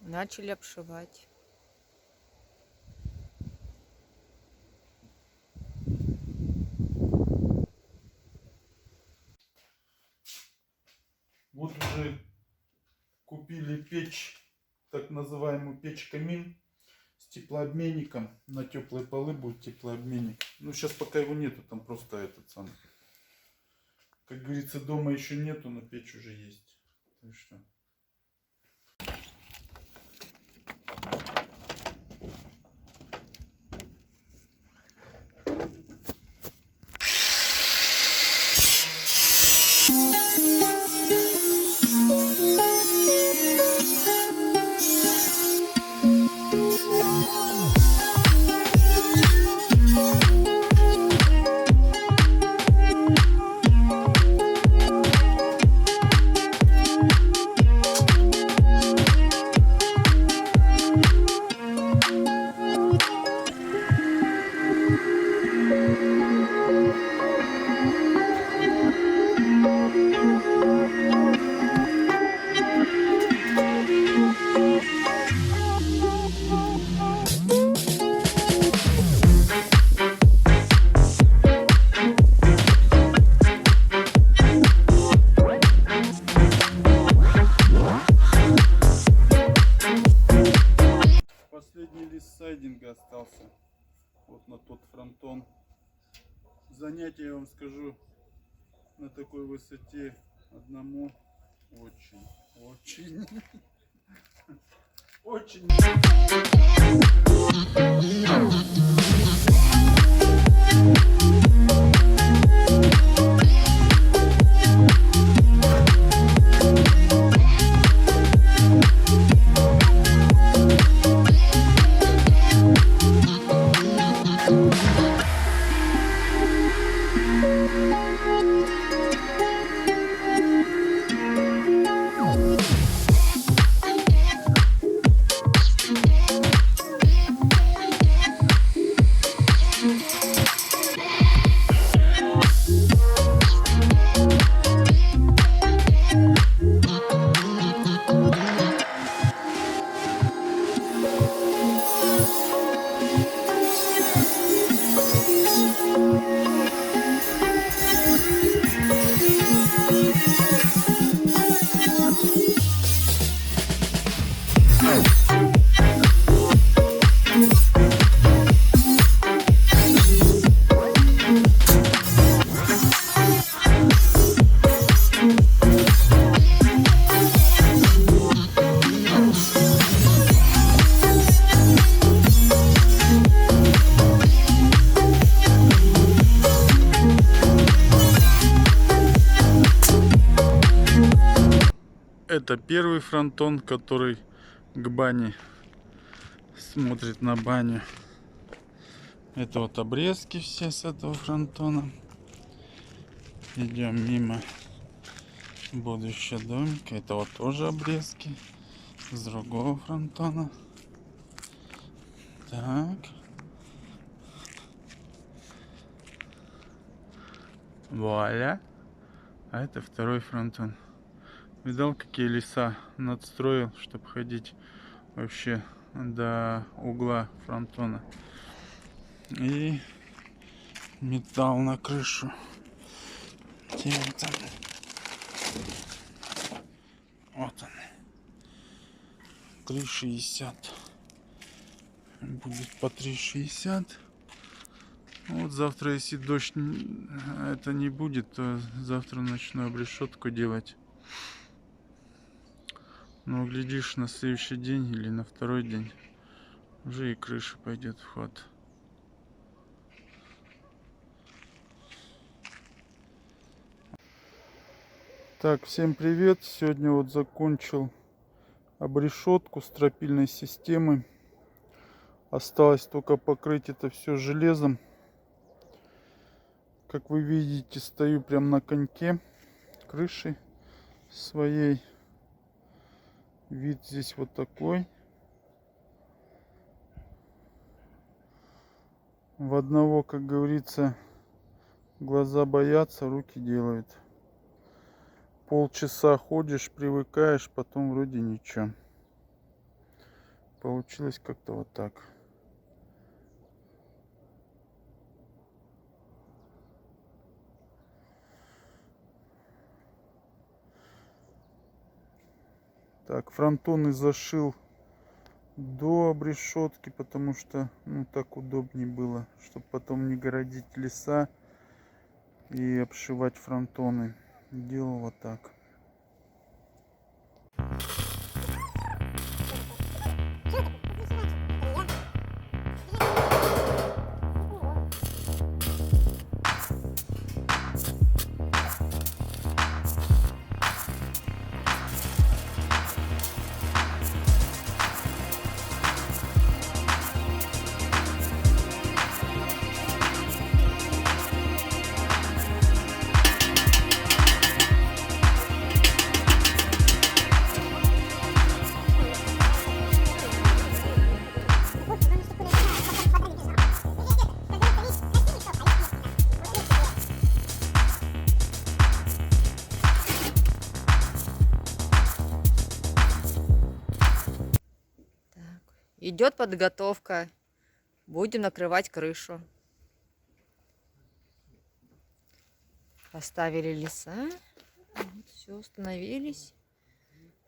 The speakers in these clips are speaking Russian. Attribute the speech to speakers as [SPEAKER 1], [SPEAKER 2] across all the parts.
[SPEAKER 1] Начали обшивать.
[SPEAKER 2] Вот уже купили печь, так называемую печь-камин с теплообменником. На теплые полы будет теплообменник. Ну, сейчас пока его нету, там просто этот самый. Как говорится, дома еще нету, но печь уже есть. Так что... Последний лист сайдинга остался. Вот на тот фронтон. Занятие, я вам скажу, на такой высоте одному очень очень Это первый фронтон, который к бане смотрит на баню. Это вот обрезки все с этого фронтона. Идем мимо будущего домика. Это вот тоже обрезки с другого фронтона. Так. Вуаля. А это второй фронтон. Видал, какие леса надстроил, чтобы ходить вообще до угла фронтона. И металл на крышу. Вот он. 3,60. Будет по 3,60. Вот завтра, если дождь это не будет, то завтра начну обрешетку делать. Но глядишь, на следующий день или на второй день уже и крыша пойдет в ход. Так, всем привет! Сегодня вот закончил обрешетку стропильной системы. Осталось только покрыть это все железом. Как вы видите, стою прям на коньке крыши своей. Вид здесь вот такой. В одного, как говорится, глаза боятся, руки делают. Полчаса ходишь, привыкаешь, потом вроде ничего. получилось как-то вот так. Так, фронтоны зашил до обрешетки, потому что, ну, так удобнее было, чтобы потом не городить леса и обшивать фронтоны. Делал вот так.
[SPEAKER 1] Идет подготовка. Будем накрывать крышу. Поставили леса. Все, установились.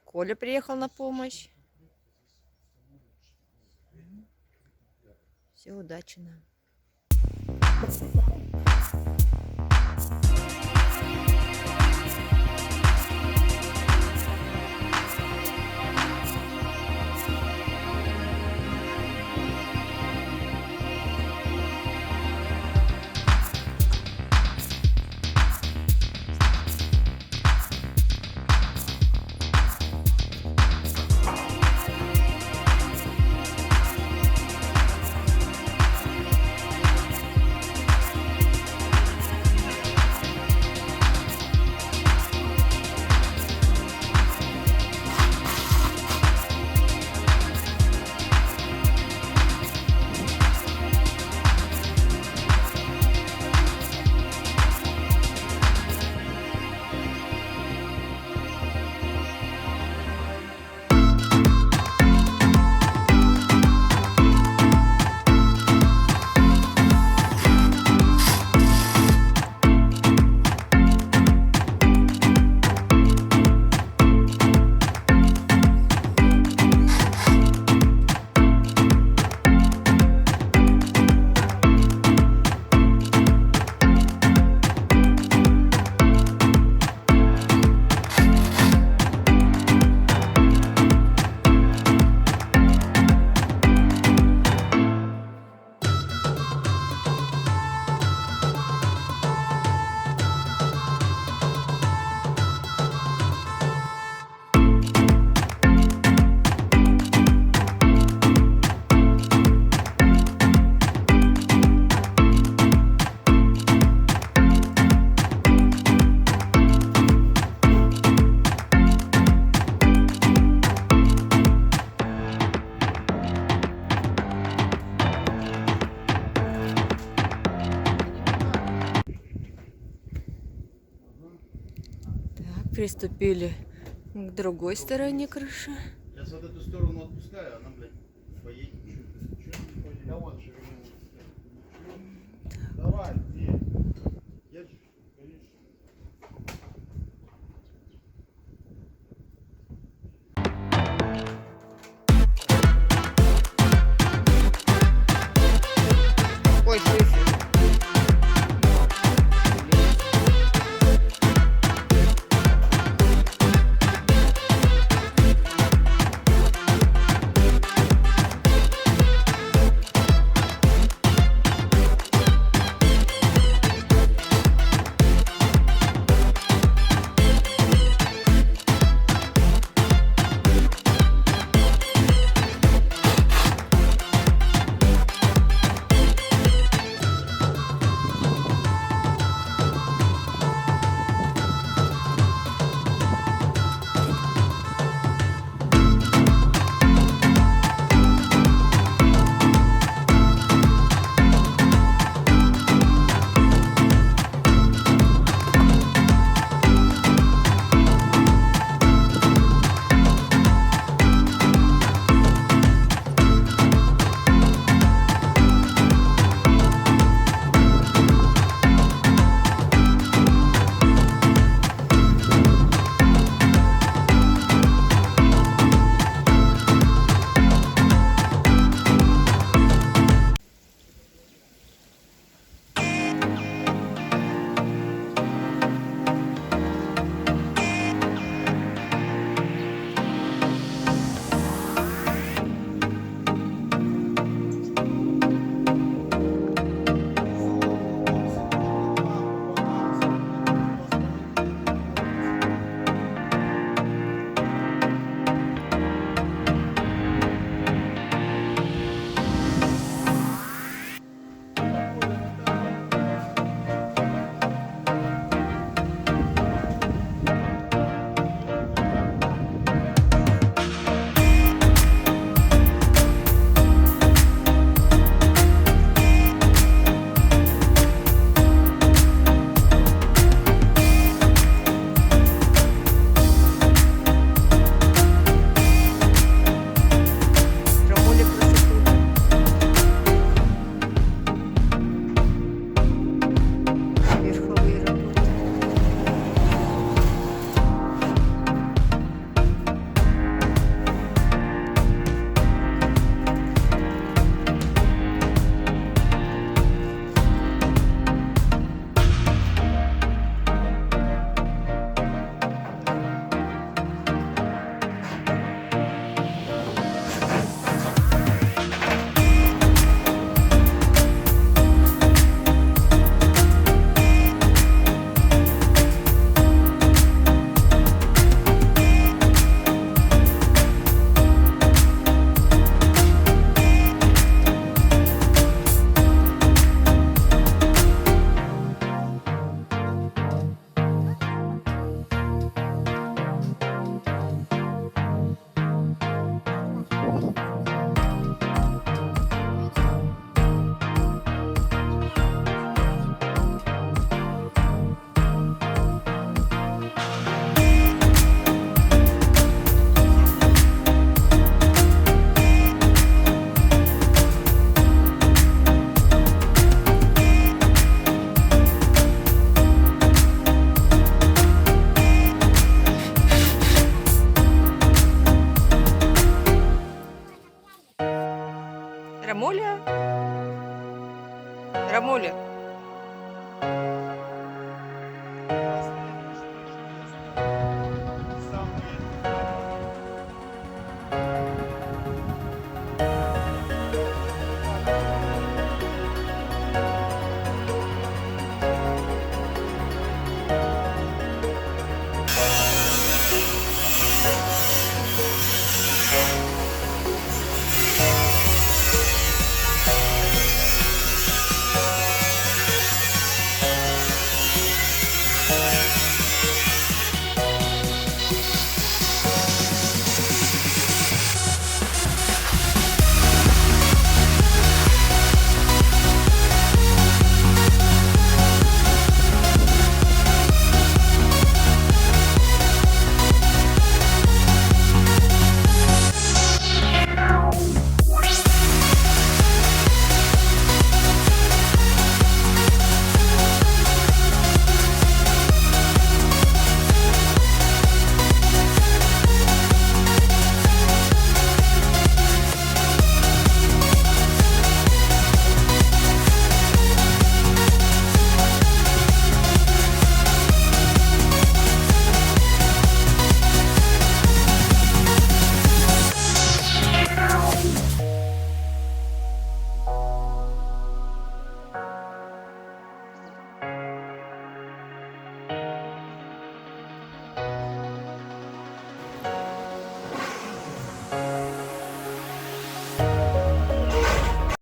[SPEAKER 1] Коля приехал на помощь. Все, удачи нам. Приступили к другой стороне крыши.
[SPEAKER 2] Сейчас вот эту сторону отпускаю, она, блядь, поедет. Да вот же. Давай, держи.
[SPEAKER 1] Ой, шифер. Рамуля? Рамуля.